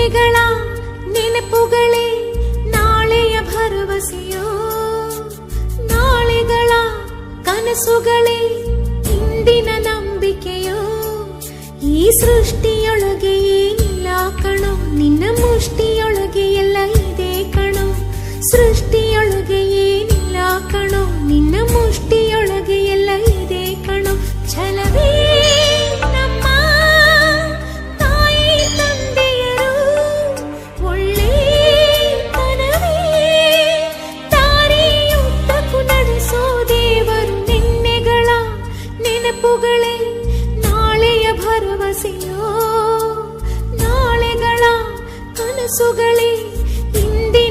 ನಿನ್ನೆಗಳ ನೆನಪುಗಳೇ ನಾಳೆಯ ಭರವಸೆಯೋ, ನಾಳೆಗಳ ಕನಸುಗಳೇ ಇಂದಿನ ನಂಬಿಕೆಯೋ. ಈ ಸೃಷ್ಟಿಯೊಳಗೆ ಏನಿಲ್ಲ ಕಣೋ, ನಿನ್ನ ಮುಷ್ಟಿಯೊಳಗೆ ಎಲ್ಲ ಇದೆ ಕಣೋ. ಸೃಷ್ಟಿಯೊಳಗೆ ಏನಿಲ್ಲ ಕಣೋ, ನಿನ್ನ ಮುಷ್ಟಿಯೊಳಗೆ ಎಲ್ಲ ಇದೆ ಕಣೋ. ಛಲವೇ ನಮ್ಮ ತಾಯಿ ತಂದೆಯರು, ಒಳ್ಳೆತನವೇ ದಾರಿಯುದ್ದಕ್ಕೂ ನಡೆಸೋ ದೇವರು. ನಿನ್ನೆಗಳ ನೆನಪುಗಳೇ ನಾಳೆಯ ಭರವಸೆಯೋ, ನಾಳೆಗಳ ಕನಸುಗಳೇ ಇಂದಿನ